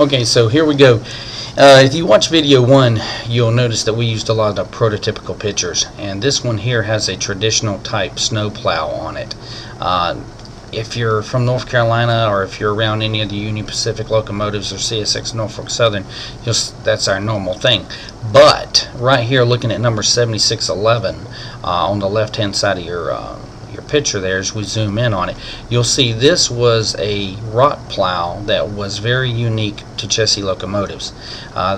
Okay, so here we go. If you watch video 1, you'll notice that we used a lot of prototypical pictures, and this one here has a traditional type snow plow on it. If you're from North Carolina, or if you're around any of the Union Pacific locomotives or CSX Norfolk Southern, that's our normal thing. But right here, looking at number 7611 on the left hand side of your picture there, as we zoom in on it, you'll see this was a rock plow that was very unique to Chessie locomotives.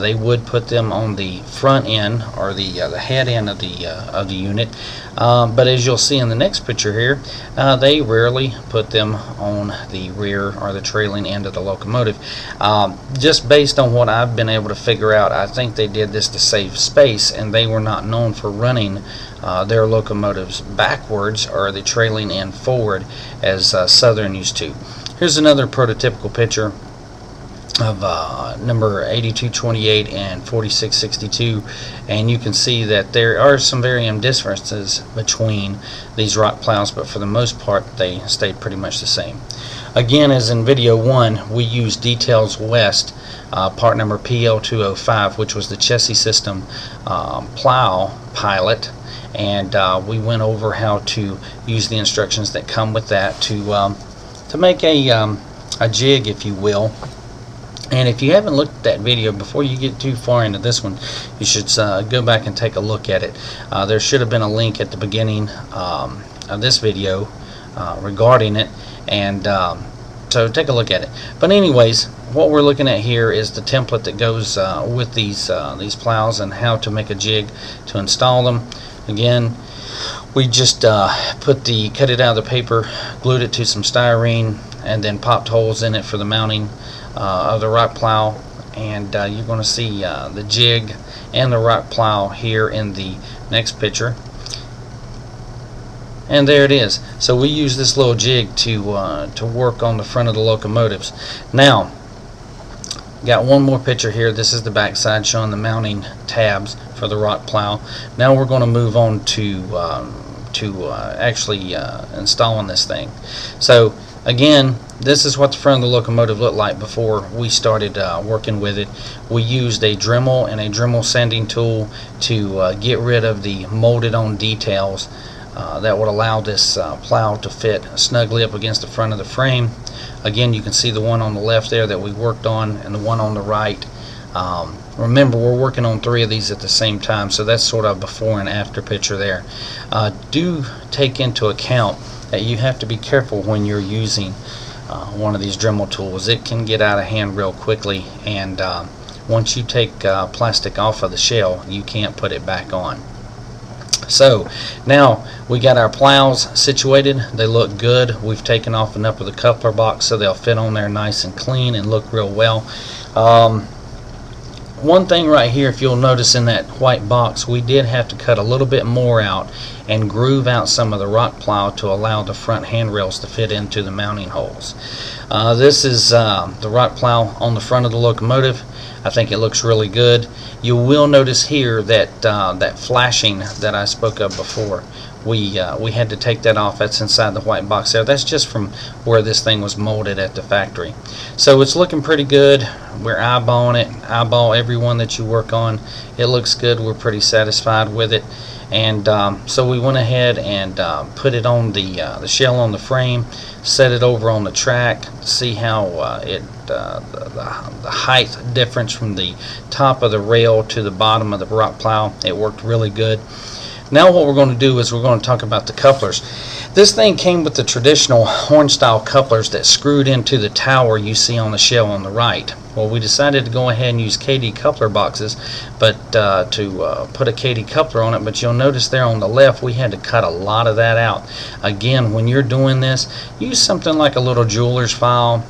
They would put them on the front end, or the head end of the unit, but as you'll see in the next picture here, they rarely put them on the rear or the trailing end of the locomotive. Just based on what I've been able to figure out, I think they did this to save space, and they were not known for running their locomotives backwards or the trailing end forward as Southern used to. Here's another prototypical picture of number 8228 and 4662, and you can see that there are some varying differences between these rock plows, but for the most part they stayed pretty much the same. Again, as in video 1, we used Details West, part number PL205, which was the Chessie system plow pilot, and we went over how to use the instructions that come with that to make a jig, if you will. And if you haven't looked at that video, before you get too far into this one, you should go back and take a look at it. There should have been a link at the beginning of this video regarding it, and so take a look at it. But anyways, what we're looking at here is the template that goes with these plows, and how to make a jig to install them. Again, we just cut it out of the paper, glued it to some styrene, and then popped holes in it for the mounting of the rock plow. And you're going to see the jig and the rock plow here in the next picture. And there it is. So we use this little jig to work on the front of the locomotives. Now, got one more picture here. This is the back side showing the mounting tabs for the rock plow. Now we're going to move on to actually installing this thing. So again, this is what the front of the locomotive looked like before we started working with it. We used a Dremel and a Dremel sanding tool to get rid of the molded on details that would allow this plow to fit snugly up against the front of the frame. Again, you can see the one on the left there that we worked on, and the one on the right. Remember, we're working on 3 of these at the same time, so that's sort of a before and after picture there. Do take into account that you have to be careful when you're using one of these Dremel tools. It can get out of hand real quickly, and once you take plastic off of the shell, you can't put it back on. So now we got our plows situated. They look good. We've taken off enough of the coupler box so they'll fit on there nice and clean and look real well. One thing right here, if you'll notice in that white box, we did have to cut a little bit more out and groove out some of the rock plow to allow the front handrails to fit into the mounting holes. This is the rock plow on the front of the locomotive. I think it looks really good. You will notice here that that flashing that I spoke of before, we had to take that off. That's inside the white box there. That's just from where this thing was molded at the factory. So it's looking pretty good. We're eyeballing it. Eyeball every one that you work on. It looks good. We're pretty satisfied with it. And so we went ahead and put it on the shell on the frame, set it over on the track, see how the height difference from the top of the rail to the bottom of the rock plow. It worked really good. Now what we're going to do is we're going to talk about the couplers. This thing came with the traditional horn style couplers that screwed into the tower you see on the shell on the right. Well, we decided to go ahead and use KD coupler boxes, but to put a KD coupler on it. But you'll notice there on the left we had to cut a lot of that out. Again, when you're doing this, use something like a little jeweler's file,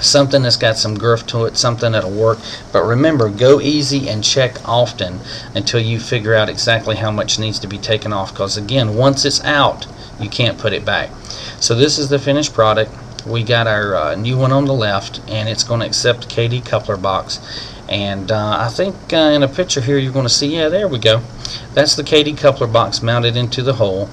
something that's got some girth to it, something that'll work. But remember, go easy and check often until you figure out exactly how much needs to be taken off, because again, once it's out, you can't put it back. So this is the finished product. We got our new one on the left, and it's going to accept KD coupler box. And I think in a picture here you're going to see, yeah, there we go. That's the KD coupler box mounted into the hole.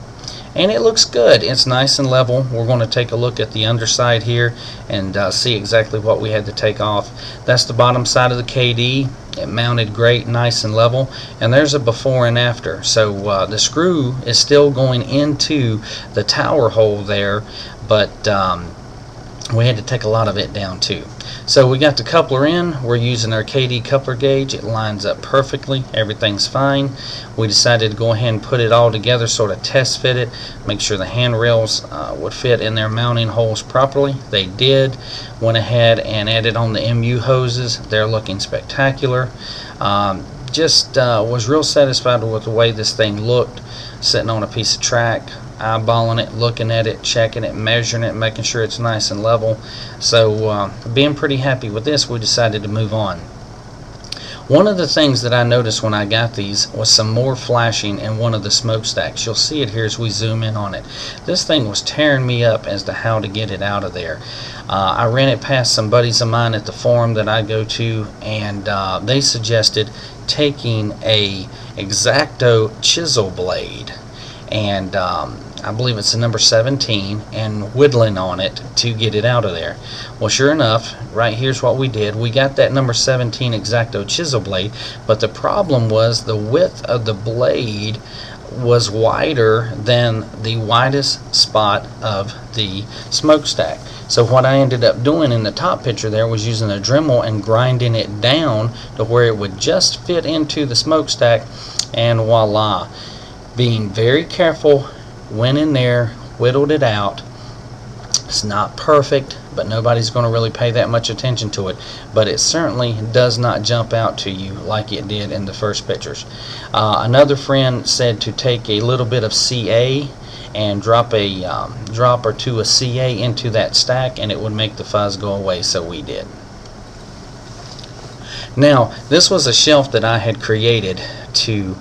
and it looks good. It's nice and level. We're going to take a look at the underside here and see exactly what we had to take off. That's the bottom side of the KD. It mounted great, nice and level, and there's a before and after. So the screw is still going into the tower hole there, but we had to take a lot of it down too. So we got the coupler in. We're using our KD coupler gauge. It lines up perfectly. Everything's fine. We decided to go ahead and put it all together, sort of test fit it, make sure the handrails would fit in their mounting holes properly. They did. Went ahead and added on the MU hoses. They're looking spectacular. Just was real satisfied with the way this thing looked sitting on a piece of track, eyeballing it, looking at it, checking it, measuring it, making sure it's nice and level. So being pretty happy with this, we decided to move on. One of the things that I noticed when I got these was some more flashing in one of the smokestacks. You'll see it here as we zoom in on it. This thing was tearing me up as to how to get it out of there. I ran it past some buddies of mine at the forum that I go to, and they suggested taking a X-Acto chisel blade, and I believe it's the number 17, and whittling on it to get it out of there. Well, sure enough, right here's what we did. We got that number 17 X-Acto chisel blade, but the problem was the width of the blade was wider than the widest spot of the smokestack. So what I ended up doing in the top picture there was using a Dremel and grinding it down to where it would just fit into the smokestack, and voila. Being very careful, went in there, whittled it out. It's not perfect, but nobody's going to really pay that much attention to it, but it certainly does not jump out to you like it did in the first pictures. Another friend said to take a little bit of CA and drop a drop or two of CA into that stack, and it would make the fuzz go away, so we did. Now, this was a shelf that I had created to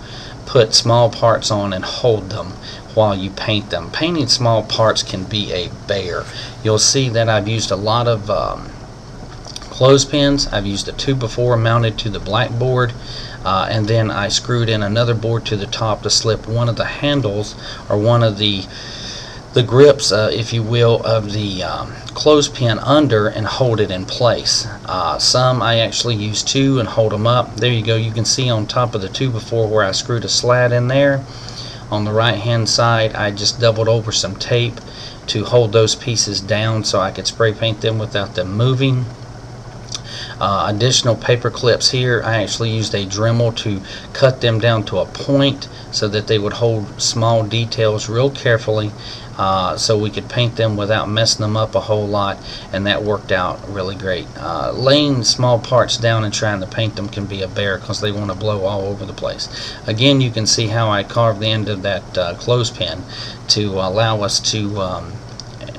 put small parts on and hold them while you paint them. Painting small parts can be a bear. You'll see that I've used a lot of clothespins. I've used a 2x4 mounted to the blackboard, and then I screwed in another board to the top to slip one of the handles, or one of the grips, if you will, of the clothespin under and hold it in place. Some I actually use two and hold them up. There you go. You can see on top of the 2x4 where I screwed a slat in there. On the right hand side, I just doubled over some tape to hold those pieces down so I could spray paint them without them moving. Additional paper clips here. I actually used a Dremel to cut them down to a point so that they would hold small details real carefully, so we could paint them without messing them up a whole lot, and that worked out really great. Laying small parts down and trying to paint them can be a bear because they want to blow all over the place. Again, you can see how I carved the end of that clothespin to allow us to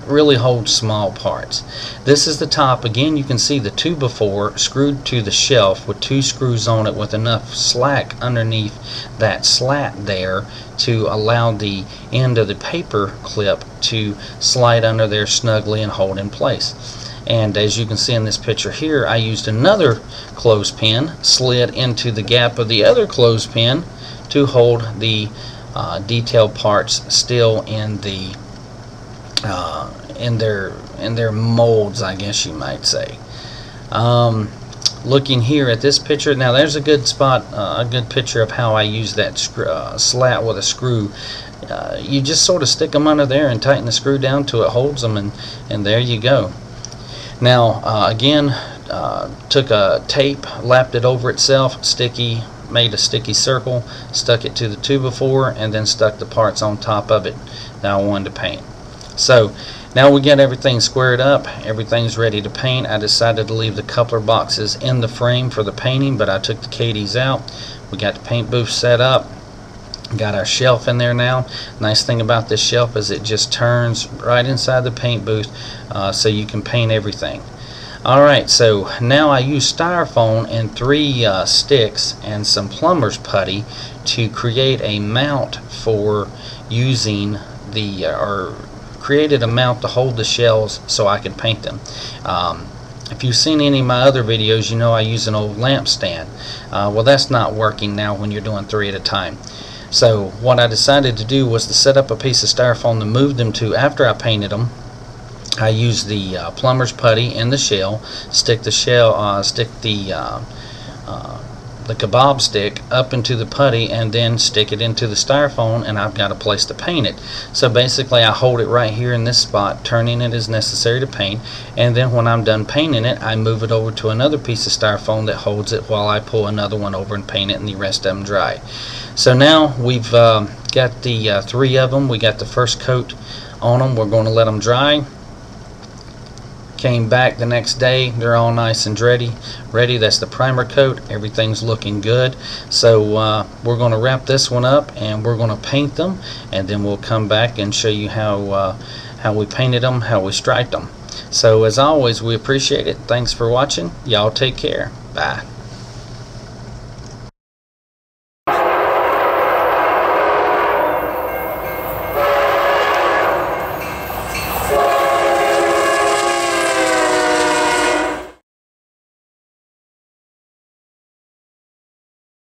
really hold small parts. This is the top. Again, you can see the 2x4 screwed to the shelf with two screws on it with enough slack underneath that slat there to allow the end of the paper clip to slide under there snugly and hold in place. And as you can see in this picture here, I used another clothespin, slid into the gap of the other clothespin to hold the detailed parts still in the in their molds, I guess you might say. Looking here at this picture, now there's a good spot, a good picture of how I use that slat with a screw. You just sort of stick them under there and tighten the screw down till it holds them, and there you go. Now again, took a tape, lapped it over itself, made a sticky circle, stuck it to the 2x4, and then stuck the parts on top of it that I wanted to paint. So now we got everything squared up, everything's ready to paint. I decided to leave the coupler boxes in the frame for the painting, but I took the KDs out. We got the paint booth set up, got our shelf in there now. Nice thing about this shelf is it just turns right inside the paint booth, so you can paint everything. Alright, so now I use styrofoam and 3 sticks and some plumber's putty to create a mount for using the created a mount to hold the shells so I could paint them. If you've seen any of my other videos, you know I use an old lamp stand. Well, that's not working now when you're doing 3 at a time. So what I decided to do was to set up a piece of styrofoam to move them to after I painted them. I used the plumber's putty in the shell, stick the kebab stick up into the putty, and then stick it into the styrofoam, and I've got a place to paint it. So basically I hold it right here in this spot, turning it as necessary to paint, and then when I'm done painting it, I move it over to another piece of styrofoam that holds it while I pull another one over and paint it, and the rest of them dry. So now we've got the 3 of them. We got the first coat on them. We're going to let them dry. Came back the next day, they're all nice and ready. That's the primer coat. Everything's looking good. So we're going to wrap this one up, and we're going to paint them, and then we'll come back and show you how we painted them, how we striped them. So as always, we appreciate it. Thanks for watching. Y'all take care. Bye.